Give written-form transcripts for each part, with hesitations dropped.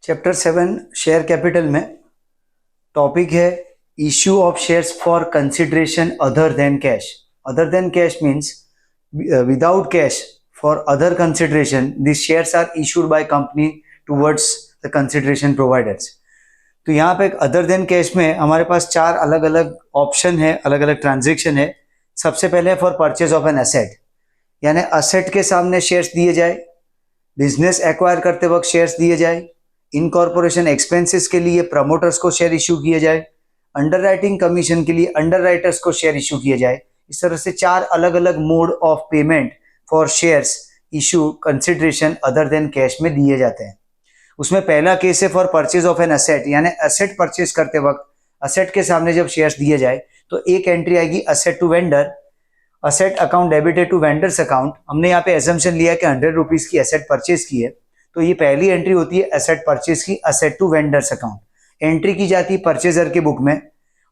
Chapter 7 share capital में topic है issue of shares for consideration other than cash. Other than cash means without cash for other consideration this shares are issued by company towards the consideration providers. तो यहाँ पे other than cash में हमारे पास चार अलग अलग option है, अलग अलग ट्रांजेक्शन है। सबसे पहले for purchase of an asset, यानी असेट के सामने शेयर्स दिए जाए, बिजनेस एक्वायर करते वक्त शेयर्स दिए जाए, इनकॉर्पोरेशन एक्सपेंसेस के लिए प्रमोटर्स को शेयर इशू किए जाए, अंडरराइटिंग कमीशन के लिए अंडरराइटर्स को शेयर इशू किए जाए। इस तरह से चार अलग अलग mode of payment for shares issue consideration other than cash में दिए जाते हैं। उसमें पहला केस है for purchase of an asset, यानी एसेट परचेज करते वक्त एसेट के सामने जब शेयर्स दिए जाए तो एक एंट्री आएगी asset to vendor, asset account debited to vendors account. हमने यहाँ पे एजम्पशन लिया कि 100 रुपीज की एसेट परचेज की है, तो ये पहली एंट्री होती है एसेट परचेज की, asset to vendors account. Entry की जाती है परचेजर के बुक में,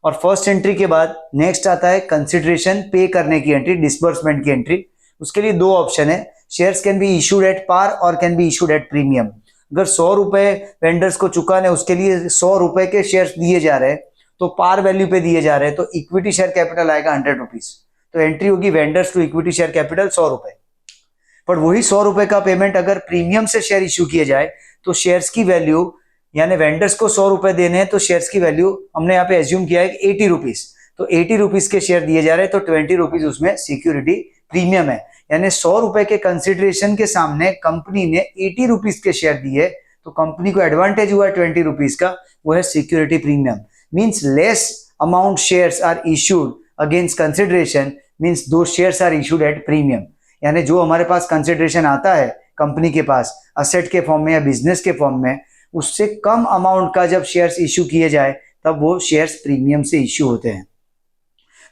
और फर्स्ट एंट्री के बाद नेक्स्ट आता है कंसिडरेशन पे करने की एंट्री, डिसबर्समेंट की एंट्री। उसके लिए दो ऑप्शन है, shares can be issued at par और can be issued at premium. अगर 100 रुपए वेंडर्स को चुकाने, उसके लिए 100 रुपए के शेयर्स दिए जा रहे हैं, तो पार वैल्यू पे दिए जा रहे हैं, तो इक्विटी शेयर कैपिटल आएगा 100 रुपीज। तो एंट्री होगी vendors to equity share capital 100 रुपए। पर वही 100 रुपए का पेमेंट अगर प्रीमियम से शेयर इश्यू किए जाए तो शेयर्स की वैल्यू, यानी वेंडर्स को 100 रुपए देने हैं तो शेयर्स की वैल्यू हमने यहाँ पे एज्यूम किया है 80 रुपीज। तो 80 रुपीज के शेयर दिए जा रहे हैं, तो 20 रुपीज उसमें सिक्योरिटी प्रीमियम है। यानी 100 रुपए के कंसिडरेशन के सामने कंपनी ने 80 रुपीज के शेयर दिए, तो कंपनी को एडवांटेज हुआ 20 रुपीज का, वो है security premium. Means less amount shares are issued against consideration, means दो shares are issued at premium. यानी जो हमारे पास कंसिडरेशन आता है कंपनी के पास असेट के फॉर्म में या बिजनेस के फॉर्म में, उससे कम अमाउंट का जब शेयर्स इशू किए जाए तब वो शेयर्स प्रीमियम से इशू होते हैं।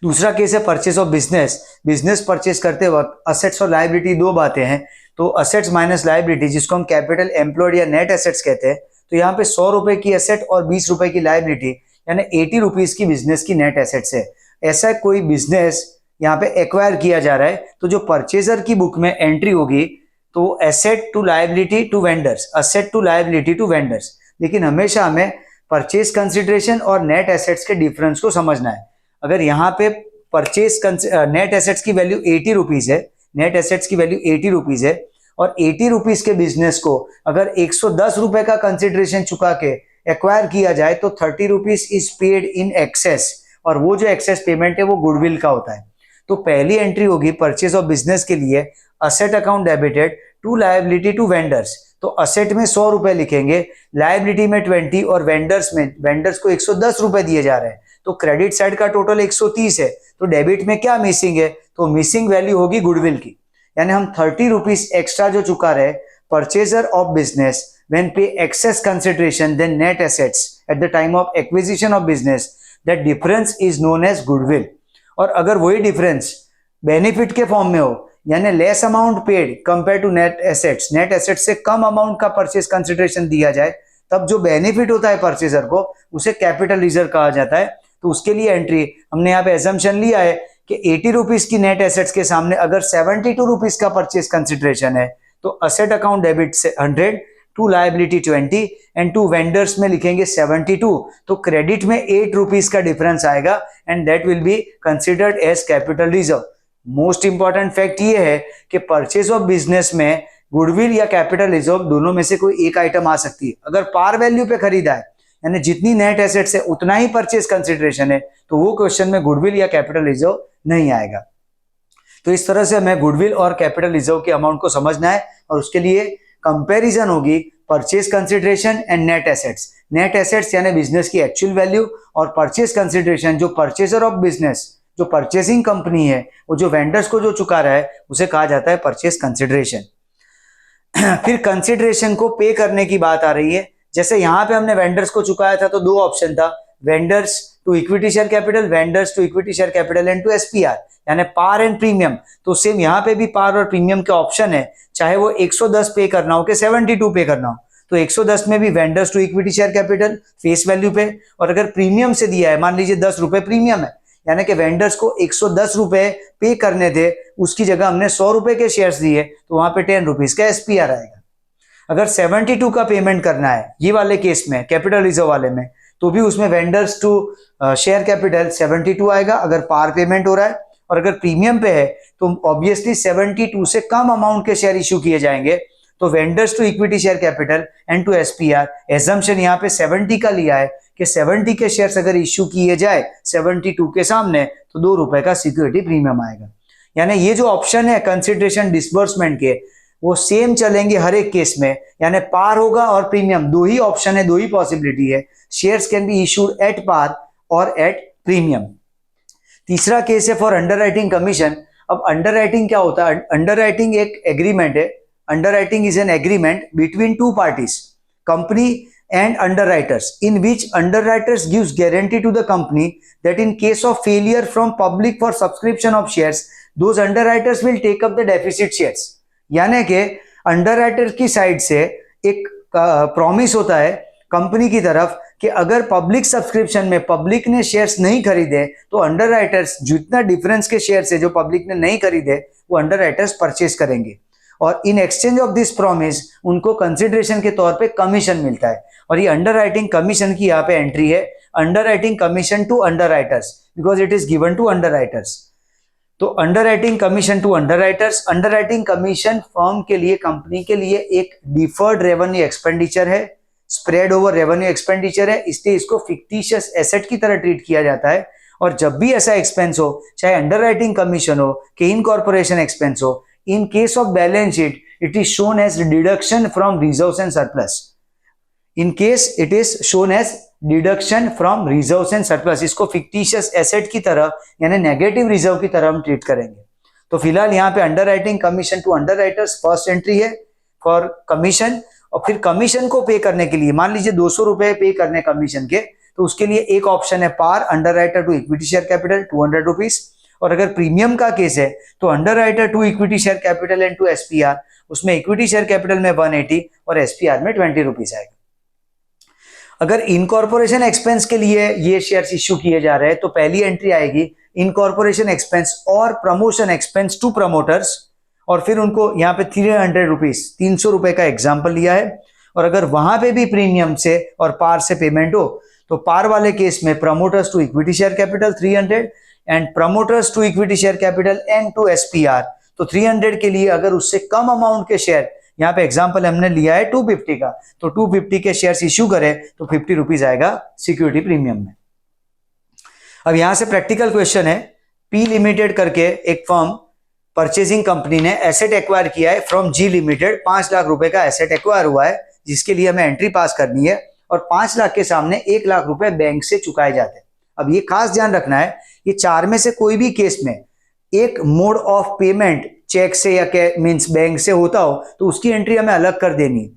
दूसरा केस है purchase of business. Business purchase करते वक्त असेट्स और लायबिलिटी दो बातें हैं, तो असेट्स माइनस लायबिलिटी, जिसको हम कैपिटल एम्प्लॉयड या नेट एसेट्स कहते हैं। तो यहाँ पे 100 रुपए की एसेट और 20 रुपए की लायबिलिटी, यानी 80 रुपीज की बिजनेस की नेट एसेट्स है। ऐसा कोई बिजनेस यहाँ पे एक्वायर किया जा रहा है, तो जो परचेजर की बुक में एंट्री होगी तो asset to liability to vendors, asset to liability to vendors. लेकिन हमेशा हमें परचेज कंसिडरेशन और नेट एसेट्स के डिफरेंस को समझना है। अगर यहाँ पे परचेज नेट एसेट्स की वैल्यू 80 रुपीज है, नेट एसेट्स की वैल्यू 80 रुपीज है, और 80 रुपीज के बिजनेस को अगर 110 रुपए का कंसिडरेशन चुका के एक्वायर किया जाए तो 30 rupees is paid in excess, और वो जो एक्सेस पेमेंट है वो गुडविल का होता है। तो पहली एंट्री होगी परचेज ऑफ बिजनेस के लिए asset account debited to liability to vendors. तो असेट में 100 रुपए लिखेंगे, लायबिलिटी में 20, और वेंडर्स को 110 रुपए दिए जा रहे हैं, तो क्रेडिट साइड का टोटल 130 है। तो डेबिट में क्या मिसिंग है, तो मिसिंग वैल्यू होगी गुडविल की। यानी हम 30 रुपीज एक्स्ट्रा जो चुका रहे purchaser of business when pay excess consideration than net assets at the time of acquisition of business, that difference is known as goodwill. और अगर वही डिफरेंस बेनिफिट के फॉर्म में हो, यानी less amount paid compare to net assets, नेट एसेट्स से कम अमाउंट का परचेज कंसिडरेशन दिया जाए, तब जो बेनिफिट होता है परचेजर को उसे कैपिटल रिजर्व कहा जाता है। तो उसके लिए एंट्री हमने यहाँ पे एजम्पशन लिया है कि 80 रुपीज की नेट एसेट्स के सामने अगर 72 रुपीज का परचेज कंसिडरेशन है, तो असेट अकाउंट डेबिट से 100, to liability 20, and to vendors में लिखेंगे 72। तो क्रेडिट में 8 रुपीज का डिफरेंस आएगा, and that will be considered as capital reserve. Most important fact ये है कि परचेज ऑफ बिजनेस में गुडविल या कैपिटल रिजर्व दोनों में से कोई एक आइटम आ सकती है। अगर पार वैल्यू पे खरीदा है, यानी जितनी नेट एसेट्स है उतना ही परचेज कंसिडरेशन है, तो वो क्वेश्चन में गुडविल या कैपिटल रिजर्व नहीं आएगा। तो इस तरह से हमें गुडविल और कैपिटल रिजर्व के अमाउंट को समझना है, और उसके लिए कंपैरिजन होगी purchase consideration and net assets. नेट एसेट्स यानी बिजनेस की एक्चुअल वैल्यू, और परचेज कंसिडरेशन जो परचेजर ऑफ बिजनेस, जो परचेसिंग कंपनी है, वो जो वेंडर्स को जो चुका रहा है उसे कहा जाता है परचेज कंसिडरेशन। फिर कंसिडरेशन को पे करने की बात आ रही है। जैसे यहाँ पे हमने वेंडर्स को चुकाया था तो दो ऑप्शन था, vendors to equity share capital, vendors to equity share capital and to SPR, यानी पार एंड प्रीमियम। तो सेम यहाँ पे भी पार और प्रीमियम के ऑप्शन है, चाहे वो 110 पे करना हो कि 72 पे करना हो। तो 110 में भी vendors to equity share capital face value पे, और अगर प्रीमियम से दिया है, मान लीजिए 10 रुपए प्रीमियम है, यानी कि वेंडर्स को 110 रुपए पे करने थे, उसकी जगह हमने 100 रुपए के शेयर्स दिए, तो वहां पे 10 रुपीज का एसपीआर आएगा। अगर 72 का पेमेंट करना है ये वाले केस में, कैपिटल रिजर्व वाले में, तो भी उसमें वेंडर्स टू शेयर कैपिटल 72 आएगा अगर पार पेमेंट हो रहा है। और अगर प्रीमियम पे है तो ऑब्वियसली 72 से कम अमाउंट के शेयर इश्यू किए जाएंगे, तो vendors to equity share capital and to SPR. Assumption यहाँ पे 70 का लिया है कि 70 के शेयर्स अगर इश्यू किए जाए 72 के सामने तो ₹2 का सिक्योरिटी प्रीमियम आएगा। यानी ये जो ऑप्शन है कंसिडरेशन डिसबर्समेंट के, वो सेम चलेंगे हर एक केस में, यानी पार होगा और प्रीमियम, दो ही ऑप्शन है, दो ही पॉसिबिलिटी है। Shares can be issued at par और एट प्रीमियम। तीसरा केस है फॉर अंडरराइटिंग कमीशन। अब अंडरराइटिंग क्या होता है? अंडरराइटिंग एक एग्रीमेंट है। Underwriting is an agreement between two parties, company and underwriters, in which underwriters gives guarantee to the company that in case of failure from public for subscription of shares, those underwriters will take up the deficit shares। यानी कि underwriter की side से एक promise होता है company की तरफ कि अगर पब्लिक सब्सक्रिप्शन में पब्लिक ने शेयर्स नहीं खरीदे तो अंडरराइटर्स जितना डिफरेंस के शेयर्स है जो पब्लिक ने नहीं खरीदे वो अंडरराइटर्स परचेज करेंगे, और in exchange of this promise उनको कंसिडरेशन के तौर पे कमीशन मिलता है। और ये अंडरराइटिंग कमीशन की यहाँ पे एंट्री है, underwriting commission to underwriters, because it is given to underwriters. तो underwriting commission to underwriters, underwriting commission firm के लिए, कंपनी के लिए एक डिफर्ड रेवेन्यू एक्सपेंडिचर है, स्प्रेड ओवर रेवेन्यू एक्सपेंडिचर है, इसलिए इसको फिक्टिशियस एसेट की तरह ट्रीट किया जाता है। और जब भी ऐसा एक्सपेंस हो, चाहे अंडरराइटिंग कमीशन हो कि इनकॉर्पोरेशन एक्सपेंस हो, in case of balance sheet it is shown as deduction from reserves and surplus। in case it is shown as deduction from reserves and surplus, इसको fictitious asset की तरह यानी negative reserve की तरह हम treat करेंगे। तो फिलहाल यहाँ पे underwriting commission to underwriters first entry है फॉर कमीशन। और फिर कमीशन को पे करने के लिए, मान लीजिए ₹200 पे करने कमीशन के, तो उसके लिए एक ऑप्शन है par, underwriter to equity share capital ₹200। और अगर प्रीमियम का केस है तो underwriter to equity share capital and to SPR, उसमें इक्विटी शेयर कैपिटल में 180 और एसपीआर में ₹20 आएगा। अगर इनकॉर्पोरेशन एक्सपेंस के लिए ये शेयर्स इश्यू किए जा रहे हैं तो पहली एंट्री आएगी इनकॉर्पोरेशन एक्सपेंस और प्रमोशन एक्सपेंस टू प्रमोटर्स, और फिर उनको यहाँ पे ₹300 का एग्जाम्पल लिया है। और अगर वहां पे भी प्रीमियम से और पार से पेमेंट हो तो पार वाले केस में promoters to equity share capital 300 and promoters to equity share capital and to SPR, तो 300 के लिए अगर उससे कम अमाउंट के शेयर, यहाँ पे एग्जांपल हमने लिया है 250 का, तो 250 के शेयर्स इश्यू करें तो ₹50 आएगा सिक्योरिटी प्रीमियम में। अब यहां से प्रैक्टिकल क्वेश्चन है, पी लिमिटेड करके एक फर्म परचेजिंग कंपनी ने एसेट एक्वायर किया है फ्रॉम जी लिमिटेड, 5 लाख रुपए का एसेट एक्वायर हुआ है जिसके लिए हमें एंट्री पास करनी है, और 5 लाख के सामने 1 लाख रुपए बैंक से चुकाए जाते हैं। अब ये खास ध्यान रखना है, ये चार में से कोई भी केस में एक मोड ऑफ पेमेंट चेक से या मींस बैंक से होता हो तो उसकी एंट्री हमें अलग कर देनी है,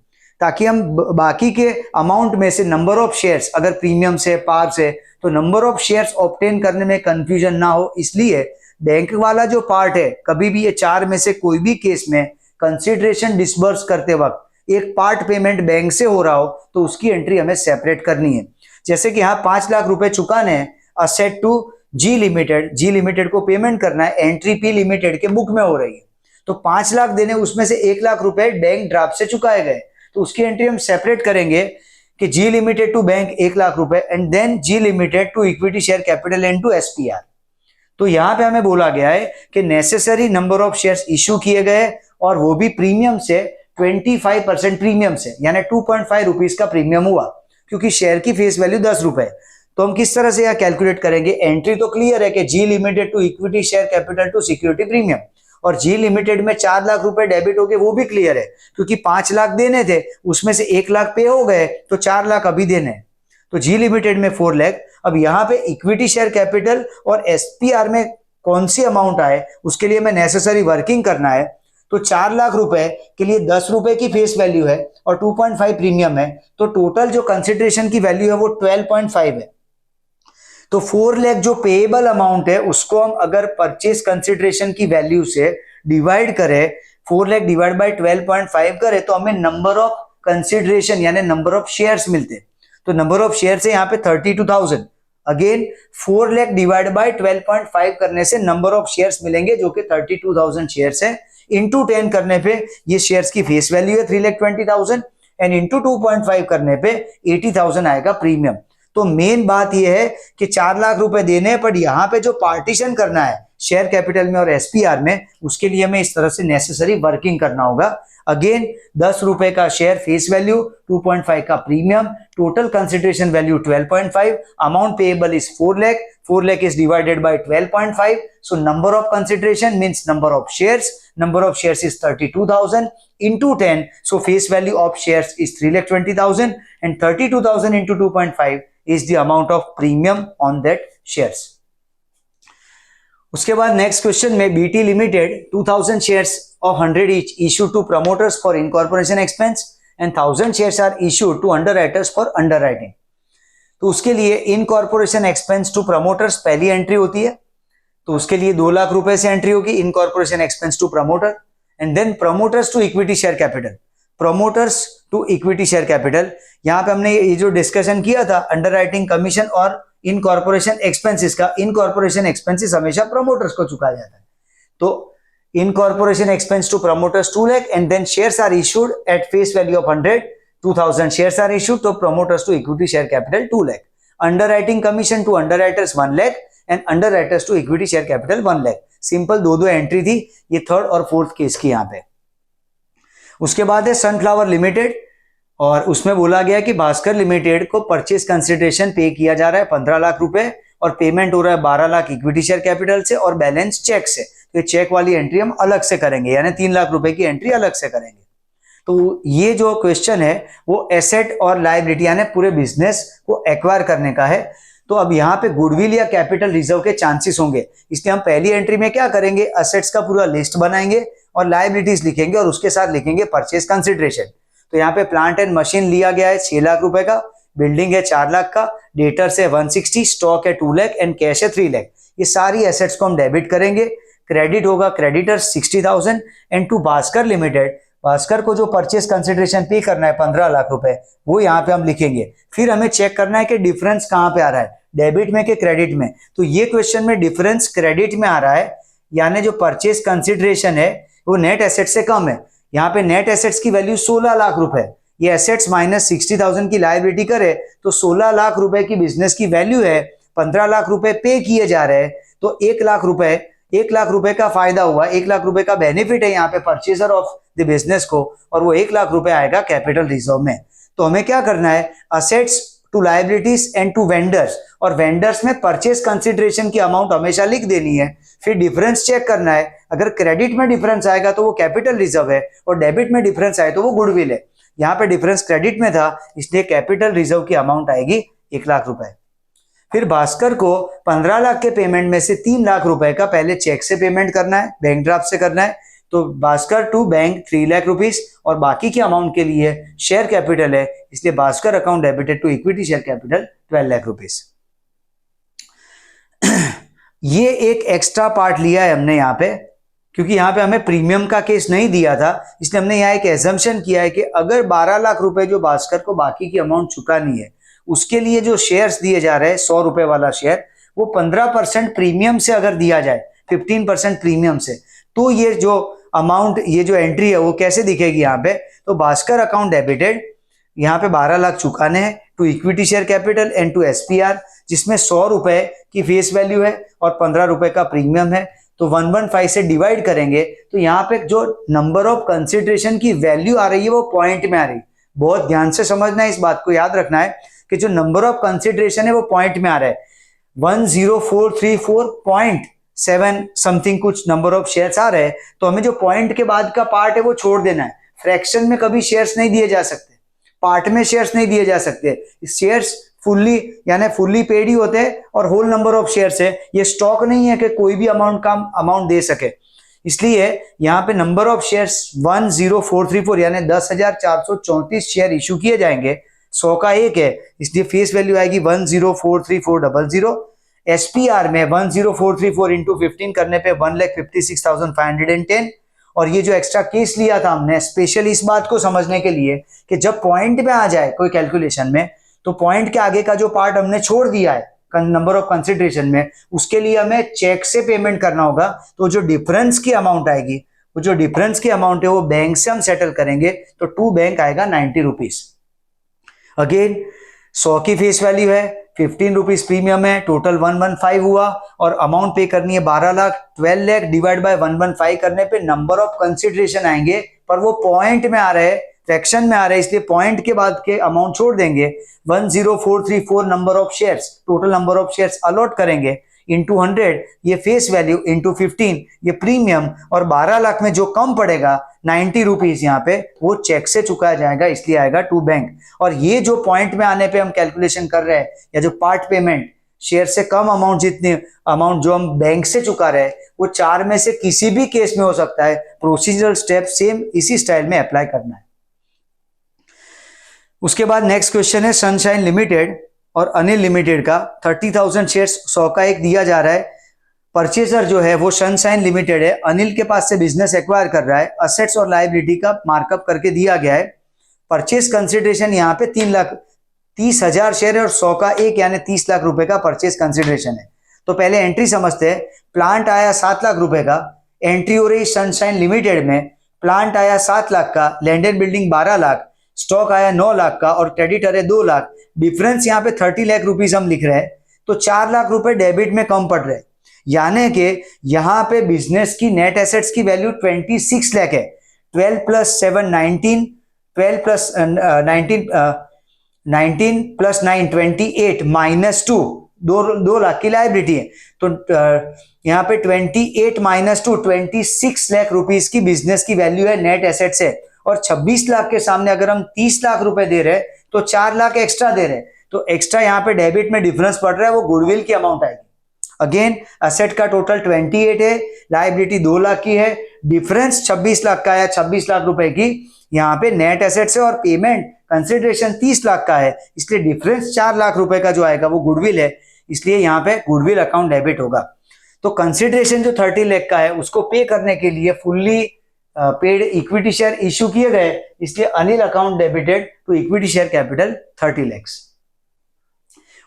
ताकि हम बाकी के अमाउंट में से नंबर ऑफ शेयर्स, अगर प्रीमियम से पार से, तो नंबर ऑफ शेयर्स ऑब्टेन करने में कंफ्यूजन ना हो। इसलिए बैंक वाला जो पार्ट है, कभी भी ये चार में से कोई भी केस में कंसिडरेशन डिसबर्स करते वक्त एक पार्ट पेमेंट बैंक से हो रहा हो तो उसकी एंट्री हमें सेपरेट करनी है। जैसे कि यहाँ 5 लाख रुपए चुकाने हैं asset to G limited, G limited को पेमेंट करना है, एंट्री पी लिमिटेड के बुक में हो रही है, तो 5 लाख देने, उसमें से 1 लाख रुपए बैंक ड्राफ्ट से चुकाए गए, तो उसकी एंट्री हम सेपरेट करेंगे कि G limited to bank 1 lakh रुपए and then G limited to equity share capital and to SPR. तो यहां पे हमें बोला गया है कि necessary number of shares issue किए गए और वो भी प्रीमियम से 25% प्रीमियम से, यानी ₹2.5 का प्रीमियम हुआ, क्योंकि शेयर की फेस वैल्यू ₹10। तो हम किस तरह से यह कैलकुलेट करेंगे? एंट्री तो क्लियर है कि G limited to equity share capital to security premium, और जी लिमिटेड में 4 लाख रुपए डेबिट हो गए, वो भी क्लियर है, क्योंकि 5 लाख देने थे, उसमें से 1 लाख पे हो गए, तो 4 लाख अभी देने, तो जी लिमिटेड में 4 लाख। अब यहाँ पे इक्विटी शेयर कैपिटल और एसपीआर में कौन सी अमाउंट आए उसके लिए हमें नेसेसरी वर्किंग करना है। तो 4 लाख रुपए के लिए ₹10 की फेस वैल्यू है और 2.5 प्रीमियम है, तो टोटल जो कंसिडरेशन की वैल्यू है वो 12.5 है। तो 4 लाख जो पेएबल अमाउंट है उसको हम अगर परचेज कंसिडरेशन की वैल्यू से डिवाइड करें, 4 लाख डिवाइड बाय 12.5 करें, तो हमें नंबर ऑफ कंसिडरेशन यानी नंबर ऑफ शेयर्स मिलते हैं। तो नंबर ऑफ शेयर्स है यहाँ पे 32,000। अगेन 4 लाख डिवाइड बाय 12.5 करने से नंबर ऑफ शेयर्स मिलेंगे जो कि 32,000 शेयर्स है। इंटू 10 करने पे ये शेयर्स की फेस वैल्यू है 3,20,000 एंड इंटू 2.5 करने पे 80,000 आएगा प्रीमियम। तो मेन बात यह है कि 4 लाख रुपए देने हैं, पर यहाँ पे जो पार्टीशन करना है शेयर कैपिटल में और एसपीआर में, उसके लिए हमें इस तरह से नेसेसरी वर्किंग करना होगा। अगेन 10 रुपए का शेयर फेस वैल्यू, 2.5 का premium, total consideration value 12.5, amount payable is 4 lakh, 4 lakh is divided by 12.5. So number of consideration means number of shares. Number of shares is 32,000 into 10. So face value of shares is 3,20,000 and 32,000 into 2.5 is the amount of premium on that shares. उसके बाद next question में BT limited 2000 shares of 100 each issued to promoters for incorporation expense and 1000 shares are issued to underwriters for underwriting. तो उसके लिए incorporation expense to promoters पहली entry होती है, तो उसके लिए 2 लाख रुपए से एंट्री होगी incorporation expense to promoter and then promoters to equity share capital. Promoters to equity share capital, यहां पे हमने ये जो डिस्कशन किया था अंडरराइटिंग कमीशन और इनकॉर्पोरेशन एक्सपेंसेस का, इनकॉर्पोरेशन एक्सपेंसेस हमेशा प्रमोटर्स को चुकाया जाता है। तो incorporation expense to promoters 2 lakh and then shares are issued at face value of 100, 2000 shares are issued to promoters to equity share capital 2 lakh. Underwriting commission to underwriters 1 lakh and underwriters to equity share capital 1 lakh. Simple दो entry थी, ये third और fourth case की यहाँ पे। उसके बाद है सनफ्लावर लिमिटेड और उसमें बोला गया कि भास्कर लिमिटेड को परचेज कंसिडरेशन पे किया जा रहा है 15 लाख रुपए और पेमेंट हो रहा है 12 लाख इक्विटी शेयर कैपिटल से और बैलेंस चेक से। तो ये चेक वाली एंट्री हम अलग से करेंगे, यानी 3 लाख रुपए की एंट्री अलग से करेंगे। तो ये जो क्वेश्चन है वो एसेट और लायबिलिटी यानी पूरे बिजनेस को एक्वायर करने का है। तो अब यहाँ पे गुडविल या कैपिटल रिजर्व के चांसेस होंगे, इसलिए हम पहली एंट्री में क्या करेंगे, असेट्स का पूरा लिस्ट बनाएंगे और लायबिलिटीज लिखेंगे और उसके साथ लिखेंगे परचेज कंसिडरेशन। तो यहाँ पे प्लांट एंड मशीन लिया गया है 6 लाख रुपए का, बिल्डिंग है 4 लाख का, डेटर्स है 160, स्टॉक है 2 लाख एंड कैश है 3 लाख। ये सारी एसेट्स को हम डेबिट करेंगे। क्रेडिट होगा creditors 60,000 and to Bhaskar limited, Bhaskar को जो परचेज कंसिडरेशन पे करना है 15 लाख रुपए, वो यहाँ पे हम लिखेंगे। फिर हमें चेक करना है कि डिफरेंस कहाँ पे आ रहा है, डेबिट में कि क्रेडिट में। तो ये क्वेश्चन में डिफरेंस क्रेडिट में आ रहा है, यानी जो परचेज कंसिडरेशन है वो नेट एसेट से कम है। यहाँ पे नेट एसेट्स की वैल्यू 16 लाख रुपए, ये एसेट्स माइनस 60,000 की लायबिलिटी करे तो 16 लाख रुपए की बिजनेस की वैल्यू है, 15 लाख रुपए पे किए जा रहे हैं, तो 1 लाख रुपए का फायदा हुआ, 1 लाख रुपए का बेनिफिट है यहाँ पे परचेजर ऑफ द बिजनेस को, और वो 1 लाख रुपए आएगा कैपिटल रिजर्व में। तो हमें क्या करना है, assets to liabilities and to vendors, और वेंडर्स में परचेज कंसिडरेशन की अमाउंट हमेशा लिख देनी है। फिर डिफरेंस चेक करना है, अगर क्रेडिट में डिफरेंस आएगा तो वो कैपिटल रिजर्व है और डेबिट में डिफरेंस आए तो वो गुडविल है। यहाँ पे डिफरेंस क्रेडिट में था, इसलिए कैपिटल रिजर्व की अमाउंट आएगी 1 लाख रुपए। फिर भास्कर को 15 लाख के पेमेंट में से 3 लाख रुपए का पहले चेक से पेमेंट करना है, बैंक ड्राफ्ट से करना है। तो Bhaskar to bank 3 lakh rupees और बाकी के अमाउंट के लिए शेयर कैपिटल है, इसलिए Bhaskar account debited to equity share capital 12 lakh rupees. ये एक एक्स्ट्रा पार्ट लिया है हमने यहाँ पे, क्योंकि यहाँ पे हमें प्रीमियम का केस नहीं दिया था, इसलिए हमने यहाँ एक एजम्पशन किया है कि अगर 12 लाख रुपए जो भास्कर को बाकी की अमाउंट चुकानी है, उसके लिए जो शेयर्स दिए जा रहे हैं 100 रुपए वाला शेयर, वो 15% प्रीमियम से अगर दिया जाए, 15% प्रीमियम से, तो ये जो अमाउंट, ये जो एंट्री है वो कैसे दिखेगी यहाँ पे, तो भास्कर अकाउंट डेबिटेड, यहाँ पे 12 लाख चुकाने हैं to equity share capital and to SPR, जिसमें 100 रुपए की फेस वैल्यू है और 15 रुपए का प्रीमियम है। तो 115 से डिवाइड करेंगे तो यहाँ पे जो नंबर ऑफ कंसिडरेशन की वैल्यू आ रही है वो पॉइंट में आ रही है। बहुत ध्यान से समझना है, इस बात को याद रखना है कि जो नंबर ऑफ कंसिडरेशन है वो पॉइंट में आ रहा है। 10434.7 समथिंग कुछ नंबर ऑफ शेयर्स आ रहे हैं, तो हमें जो पॉइंट के बाद का पार्ट है वो छोड़ देना है। फ्रैक्शन में कभी शेयर्स नहीं दिए जा सकते, पार्ट में शेयर्स नहीं दिए जा सकते। शेयर्स फुल्ली यानी फुल्ली पेड ही होते हैं और होल नंबर ऑफ शेयर्स है, ये स्टॉक नहीं है कि कोई भी अमाउंट का अमाउंट दे सके। इसलिए यहाँ पे नंबर ऑफ शेयर्स 10434 यानी 10,434 शेयर इशू किए जाएंगे, 100 का एक है, इसलिए फेस वैल्यू आएगी 1043400। एसपीआर में 10434 इंटू 15 करने पे 1,56,510। और ये जो एक्स्ट्रा केस लिया था हमने स्पेशली इस बात को समझने के लिए कि जब पॉइंट में आ जाए कोई कैलकुलेशन में, तो पॉइंट के आगे का जो पार्ट हमने छोड़ दिया है नंबर ऑफ कंसिडरेशन में, उसके लिए हमें चेक से पेमेंट करना होगा। तो जो डिफरेंस की अमाउंट आएगी वो जो डिफरेंस की अमाउंट है वो बैंक से हम सेटल करेंगे, तो टू बैंक आएगा 90 रुपीज। अगेन 100 की फेस वैल्यू है, 15 रुपीज प्रीमियम है, टोटल 115 हुआ और अमाउंट पे करनी है 12 लाख। 12 लाख डिवाइड बाय 115 करने पे नंबर ऑफ कंसिडरेशन आएंगे, पर वो पॉइंट में आ रहे हैं, फ्रैक्शन में आ रहे हैं, इसलिए पॉइंट के बाद के अमाउंट छोड़ देंगे। 10434 number of shares, total number of shares allot करेंगे, इंटू 100 ये फेस वैल्यू, इंटू 15 ये प्रीमियम, और 12 लाख में जो कम पड़ेगा 90 रुपीज यहाँ पे वो चेक से चुकाया जाएगा, इसलिए आएगा टू बैंक। और ये जो पॉइंट में आने पे हम कैलकुलेशन कर रहे हैं, या जो पार्ट पेमेंट शेयर से कम अमाउंट, जितनी अमाउंट जो हम बैंक से चुका रहे हैं, वो चार में से किसी भी केस में हो सकता है। प्रोसीजरल स्टेप सेम इसी स्टाइल में अप्लाई करना है। उसके बाद नेक्स्ट क्वेश्चन है सनशाइन लिमिटेड और अनिल लिमिटेड का। 30,000 शेयर्स 100 का एक दिया जा रहा है। परचेजर जो है वो सनशाइन लिमिटेड है, अनिल के पास से बिजनेस एक्वायर कर रहा है। असेट्स और लायबिलिटी का मार्कअप करके दिया गया है। परचेज कंसिडरेशन यहाँ पे 3,30,000 शेयर है और 100 का एक, यानी 30 लाख रुपए का परचेज कंसिडरेशन है। तो पहले एंट्री समझते हैं। प्लांट आया 7 लाख रुपए का, एंट्री हो रही सनशाइन लिमिटेड में। प्लांट आया 7 लाख का, land and building 12 lakh, stock आया 9 लाख का और क्रेडिटर है 2 लाख। डिफरेंस यहाँ पे 30 लाख रुपीज हम लिख रहे हैं, तो 4 लाख रुपए डेबिट में कम पड़ रहे हैं, यानी कि यहाँ पे बिजनेस की नेट एसेट्स की वैल्यू 26 लाख है। 12 plus 7 19, 12 plus 19 plus 9 28 minus 2 2 lakh की लायबिलिटी है। तो यहाँ पे 28 माइनस 2 26 लाख रुपीज की बिजनेस की वैल्यू है, नेट एसेट्स है। और 26 लाख के सामने अगर हम 30 लाख रुपए दे रहे हैं तो 4 लाख एक्स्ट्रा दे रहे हैं, तो एक्स्ट्रा यहाँ पे डेबिट में डिफरेंस पड़ रहा है, वो गुडविल की अमाउंट आएगी। अगेन असेट का टोटल 28 है, लायबिलिटी 2 लाख की है, डिफरेंस 26 लाख का है, 26 लाख रुपए की यहाँ पे नेट एसेट्स है और पेमेंट कंसिडरेशन 30 लाख का है, इसलिए डिफरेंस 4 लाख रुपए का जो आएगा वो गुडविल है, इसलिए यहाँ पे गुडविल अकाउंट डेबिट होगा। तो कंसिडरेशन जो 30 लाख का है उसको पे करने के लिए fully paid equity share issue किए गए, इसलिए Anil account debited to equity share capital 30 lakh.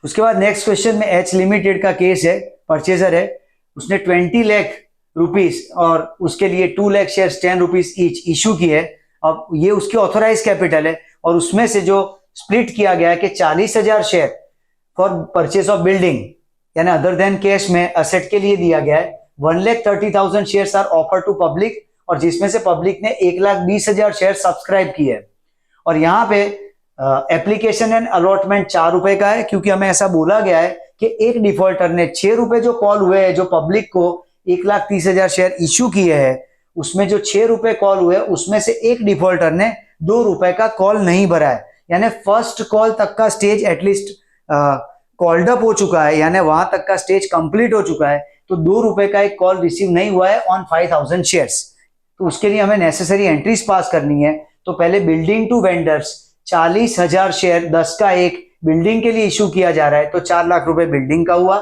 उसके बाद नेक्स्ट क्वेश्चन में एच लिमिटेड का केस है। परचेजर है, उसने 20 लाख रुपीस और उसके लिए 2 lakh share 10 rupees each issue किए। अब ये उसकी ऑथोराइज कैपिटल है और उसमें से जो स्प्लिट किया गया है कि 40,000 share for purchase of building, यानी अदर देन कैश में असेट के लिए दिया गया है। 1,30,000 share are offer to public, और जिसमें से पब्लिक ने 1,20,000 शेयर सब्सक्राइब किए। और यहाँ पे एप्लीकेशन एंड अलॉटमेंट 4 रुपए का है, क्योंकि हमें ऐसा बोला गया है कि एक डिफॉल्टर ने 6 रुपए जो कॉल हुए हैं, जो पब्लिक को 1,30,000 शेयर इश्यू किए हैं, उसमें जो 6 रुपए कॉल हुए उसमें से एक डिफॉल्टर ने 2 रुपए का कॉल नहीं भरा है, यानी फर्स्ट कॉल तक का स्टेज एटलीस्ट कॉल्ड अप हो चुका है, यानी वहां तक का स्टेज कंप्लीट हो चुका है। तो 2 रुपए का एक कॉल रिसीव नहीं हुआ है ऑन 5,000 शेयर्स, तो उसके लिए हमें नेसेसरी एंट्रीज पास करनी है। तो पहले बिल्डिंग टू वेंडर्स 40,000 शेयर 10 का एक बिल्डिंग के लिए इश्यू किया जा रहा है, तो 4 लाख रुपए बिल्डिंग का हुआ।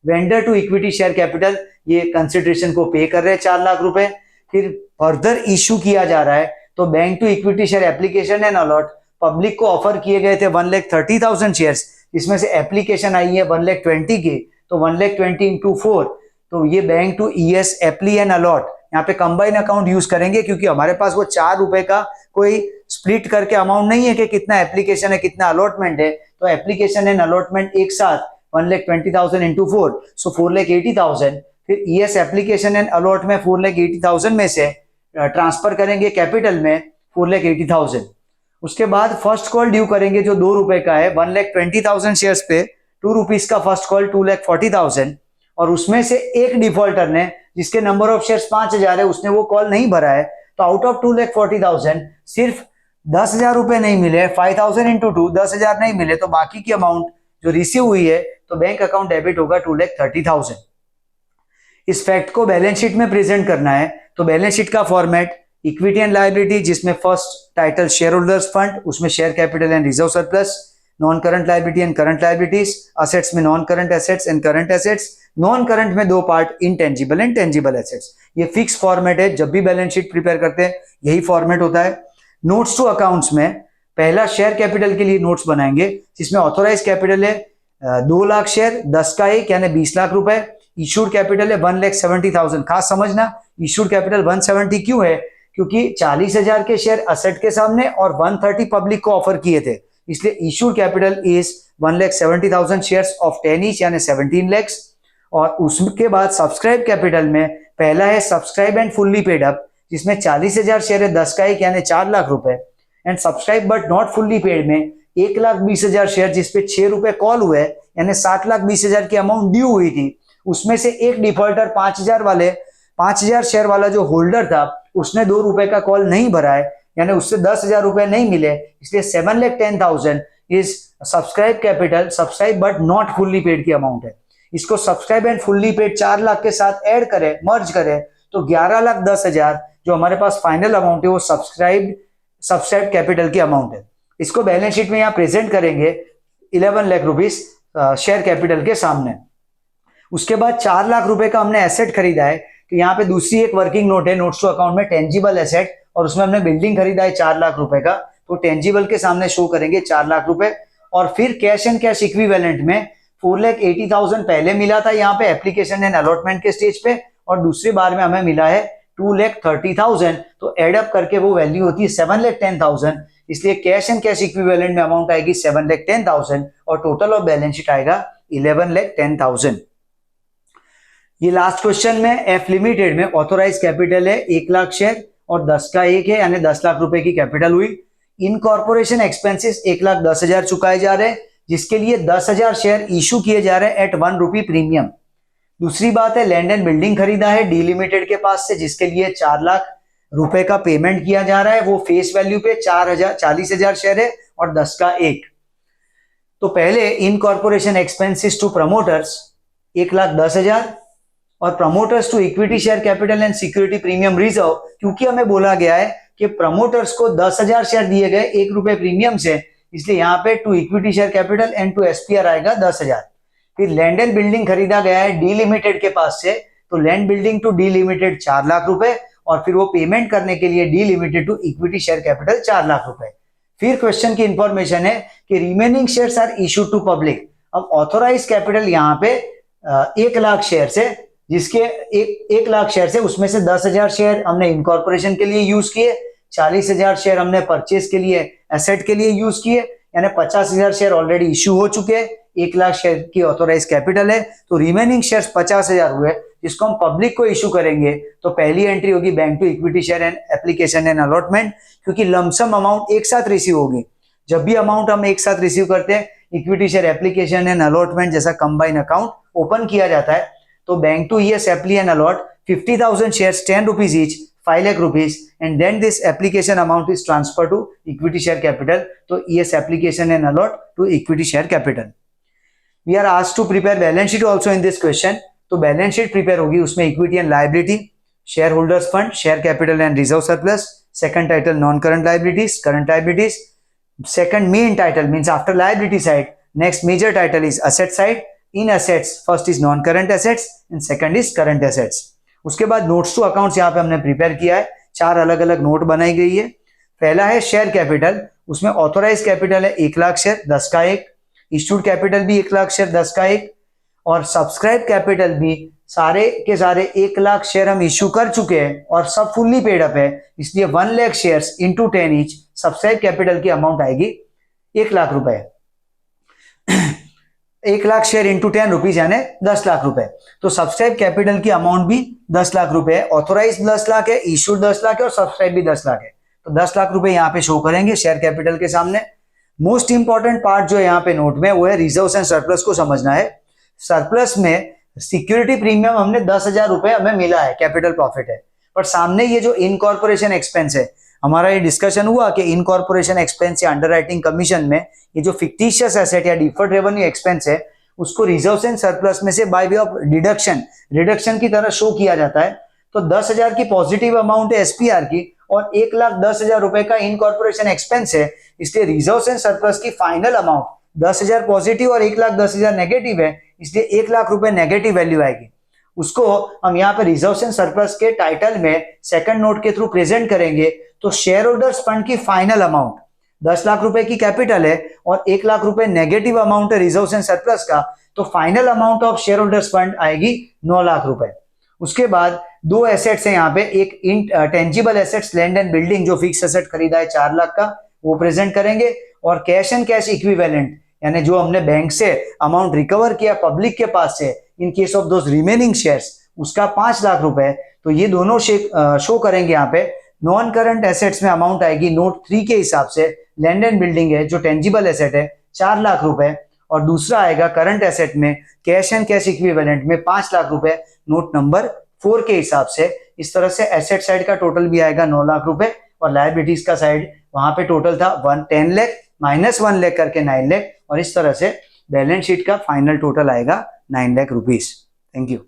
Vendor to equity share capital ये कंसिडरेशन को पे कर रहे हैं 4 लाख रुपए। फिर फर्दर इश्यू किया जा रहा है, तो bank to equity share application and allot, public को ऑफर किए गए थे 1,30,000 शेयर्स, इसमें से एप्लीकेशन आई है 1,20,000 की, तो 1,20,000 इंटू 4, तो ये bank to ES appli and allot, यहाँ पे कंबाइन अकाउंट यूज करेंगे, क्योंकि हमारे पास वो 4 रुपए का कोई स्प्लिट करके अमाउंट नहीं है कि कितना एप्लीकेशन है कितना अलॉटमेंट है। तो एप्लीकेशन एंड अलॉटमेंट एक साथ 1,20,000 इंटू 4, सो 4,80,000। फिर ईएस एप्लीकेशन एंड अलॉट में 4,80,000 में से ट्रांसफर करेंगे कैपिटल में 4,80,000। उसके बाद फर्स्ट कॉल ड्यू करेंगे जो 2 रुपए का है, 1,20,000 शेयर्स पे 2 रुपीज का फर्स्ट कॉल 2,40,000, और उसमें से एक डिफॉल्टर ने जिसके नंबर ऑफ शेयर्स 5,000 है उसने वो कॉल नहीं भरा है, तो आउट ऑफ 2,40,000 सिर्फ 10,000 रुपए नहीं मिले, 5,000 इंटू 2 10,000 नहीं मिले, तो बाकी की अमाउंट जो रिसीव हुई है तो बैंक अकाउंट डेबिट होगा 2,30,000। इस फैक्ट को बैलेंस शीट में प्रेजेंट करना है, तो बैलेंस शीट का फॉर्मेट इक्विटी एंड लायबिलिटी, जिसमें first title share holders fund, उसमें share capital and reserve surplus, non current liability and current liabilities, assets में non current assets and current assets, non current में 2 part intangible and tangible assets. ये fix format है, जब भी balance sheet prepare करते हैं यही फॉर्मेट होता है। नोट्स टू अकाउंट्स में पहला शेयर कैपिटल के लिए नोट्स बनाएंगे, जिसमें ऑथोराइज कैपिटल है 2 लाख शेयर 10 का एक, यानी 20 लाख रुपए, इशूड कैपिटल है 1,70,000। खास समझना, इशूड कैपिटल 170 क्यों है, क्योंकि 40,000 के शेयर असेट के सामने और 130 पब्लिक को ऑफर किए थे, इसलिए issued capital is 1,70,000 shares of 10 each यानी 17 लाख। और उसके बाद सब्सक्राइब कैपिटल में पहला है subscribe and fully paid up, जिसमें 40,000 शेयर है 10 का एक यानी 4 लाख रुपए, and subscribe but not fully paid में 1,20,000 शेयर जिसपे 6 रुपए कॉल हुए यानी 7,20,000 की अमाउंट ड्यू हुई थी। उसमें से एक डिफॉल्टर 5,000 शेयर वाला जो होल्डर था उसने 2 रुपए का कॉल नहीं भरा है, यानी उससे 10,000 रुपए नहीं मिले, इसलिए 7,10,000 is subscribe capital, subscribe but not fully paid की अमाउंट है। इसको subscribe and fully paid 4 lakh के साथ ऐड करें, मर्ज करें, तो 11,10,000 जो हमारे पास फाइनल अमाउंट है वो सब्सक्राइब कैपिटल की अमाउंट है। इसको बैलेंस शीट में यहाँ प्रेजेंट करेंगे 11 लाख रुपीस शेयर कैपिटल के सामने। उसके बाद 4 लाख रुपए का हमने एसेट खरीदा है, तो यहाँ पे दूसरी एक वर्किंग नोट है नोट्स टू अकाउंट में टेंजिबल एसेट, और उसमें हमने बिल्डिंग खरीदा है 4 लाख रुपए का, तो टेंजिबल के सामने शो करेंगे 4 लाख रुपए। और फिर कैश एंड कैश इक्विवेलेंट में 4,80,000 पहले मिला था यहाँ पे एप्लीकेशन एंड अलॉटमेंट के स्टेज पे, और दूसरी बार में हमें मिला है 2,30,000, तो एडअप करके वो वैल्यू होती है 7,10,000, इसलिए कैश एंड कैश इक्विवेलेंट में अमाउंट आएगी 7,10,000 और टोटल ऑफ बैलेंस शीट आएगा 11,10,000। ये लास्ट क्वेश्चन में एफ लिमिटेड में ऑथोराइज कैपिटल है 1 लाख शेयर और 10 का एक है यानी 10 लाख रुपए की कैपिटल हुई। इनकॉर्पोरेशन एक्सपेंसेस 1,10,000 चुकाए जा रहे हैं, जिसके लिए 10,000 शेयर इशू किए जा रहे हैं एट 1 रुपी प्रीमियम। दूसरी बात है लैंड एंड बिल्डिंग खरीदा है डी लिमिटेड के पास से, जिसके लिए 4 लाख रुपए का पेमेंट किया जा रहा है, वो फेस वैल्यू पे 40,000 शेयर है और 10 का एक। तो पहले इनकॉर्पोरेशन एक्सपेंसेस टू प्रमोटर्स 1,10,000 और promoters to equity share capital and security premium reserve, क्योंकि हमें बोला गया है कि प्रमोटर्स को 10,000 शेयर दिए गए 1 रुपए प्रीमियम से, इसलिए यहाँ पे to equity share capital and to SPR आएगा 10,000। फिर लैंड एंड बिल्डिंग खरीदा गया है डी लिमिटेड के पास से, तो land building to D limited 4 lakh रुपए, और फिर वो पेमेंट करने के लिए D limited to equity share capital 4 lakh रुपए। फिर क्वेश्चन की इंफॉर्मेशन है कि remaining shares are issued to public. अब ऑथोराइज कैपिटल यहाँ पे 1 लाख शेयर से, जिसके 1 लाख शेयर से उसमें से 10,000 शेयर हमने इनकॉर्पोरेशन के लिए यूज किए, 40,000 शेयर हमने परचेज के लिए एसेट के लिए यूज किए, यानी 50,000 शेयर ऑलरेडी इश्यू हो चुके हैं, 1 लाख शेयर की ऑथोराइज कैपिटल है, तो रिमेनिंग शेयर्स 50,000 हुए, जिसको हम पब्लिक को इशू करेंगे। तो पहली एंट्री होगी bank to equity share and application and allotment, क्योंकि लमसम अमाउंट एक साथ रिसीव होगी। जब भी अमाउंट हम एक साथ रिसीव करते हैं, equity share application and allotment जैसा कंबाइन अकाउंट ओपन किया जाता है, तो bank to ES appli and allot 50,000 shares 10 rupees each 5 lakh rupees, and then this application amount is transfer to equity share capital, तो ES application and allot to equity share capital. We are asked to prepare balance sheet also in this question, तो balance sheet prepare होगी, उसमें equity and liability, share holders fund, share capital and reserve surplus, second title non current liabilities, current liabilities, second main title means after liability side, next major title is asset side, in assets first is non current assets and second is current assets. उसके बाद notes to accounts यहाँ पे हमने prepare किया है, 4 अलग अलग note बनाई गई है। पहला है शेयर कैपिटल, उसमें ऑथोराइज कैपिटल है 1 लाख शेयर 10 का एक, इश्यूड कैपिटल भी 1 लाख शेयर 10 का एक, और सब्सक्राइब कैपिटल भी सारे के सारे 1 लाख शेयर हम इश्यू कर चुके हैं और सब फुल्ली पेड अप है, इसलिए 1 lakh shares into 10 each subscribe capital की अमाउंट आएगी 1 लाख रुपए। 1 लाख शेयर इंटू 10 रुपीज यानी 10 लाख रुपए, तो सब्सक्राइब कैपिटल की अमाउंट भी 10 लाख रुपए है, ऑथोराइज 10 लाख है, इश्यूड 10 लाख है और सब्सक्राइब भी 10 लाख है, तो 10 लाख रुपए यहाँ पे शो करेंगे शेयर कैपिटल के सामने। मोस्ट इंपॉर्टेंट पार्ट जो है यहाँ पे नोट में वो है रिजर्व्स एंड सरप्लस को समझना है। सरप्लस में सिक्योरिटी प्रीमियम हमने 10,000 रुपए हमें मिला है, कैपिटल प्रॉफिट है, पर सामने ये जो इनकॉर्पोरेशन एक्सपेंस है, हमारा ये डिस्कशन हुआ कि इनकॉर्पोरेशन एक्सपेंस या अंडरराइटिंग कमीशन में ये जो फिक्टिशियस एसेट या डिफर्ड रेवेन्यू एक्सपेंस है उसको रिजर्व्स एंड सरप्लस में से बाय वे ऑफ रिडक्शन की तरह शो किया जाता है। तो 10,000 की पॉजिटिव अमाउंट है एसपीआर की और 1,10,000 रुपए का इनकॉर्पोरेशन एक्सपेंस है, इसलिए रिजर्व्स एंड सरप्लस की फाइनल अमाउंट 10,000 पॉजिटिव और 1,10,000 नेगेटिव है, इसलिए 1 लाख रुपए नेगेटिव वैल्यू आएगी। उसको हम यहाँ पे रिजर्व्स एंड सरप्लस के टाइटल में सेकंड नोट के थ्रू प्रेजेंट करेंगे, तो शेयर होल्डर्स फंड की फाइनल अमाउंट 10 लाख रुपए की कैपिटल है और 1 लाख रुपए नेगेटिव अमाउंट है रिजर्व्स एंड सरप्लस का, तो final amount of share holders fund आएगी 9 लाख रुपए। उसके बाद दो एसेट्स हैं यहाँ पे, एक tangible assets land and building जो फिक्स एसेट खरीदा है 4 लाख का, वो प्रेजेंट करेंगे, और कैश एंड कैश इक्विवेलेंट यानी जो हमने बैंक से अमाउंट रिकवर किया पब्लिक के पास से in case of those remaining shares, उसका 5 लाख रुपए, तो ये दोनों शो करेंगे यहाँ पे। नॉन करंट एसेट्स में अमाउंट आएगी नोट 3 के हिसाब से, लैंड एंड बिल्डिंग है जो टेंजिबल एसेट है 4 लाख रुपए, और दूसरा आएगा करंट एसेट में कैश एंड कैश इक्विवेलेंट में 5 लाख रुपए नोट नंबर 4 के हिसाब से। इस तरह से एसेट साइड का टोटल भी आएगा 9 लाख रुपए, और लायबिलिटीज का साइड वहां पे टोटल था 10 लाख माइनस 1 लाख करके 9 लाख, और इस तरह से बैलेंस शीट का फाइनल टोटल आएगा 9 लाख रुपीज। Thank you.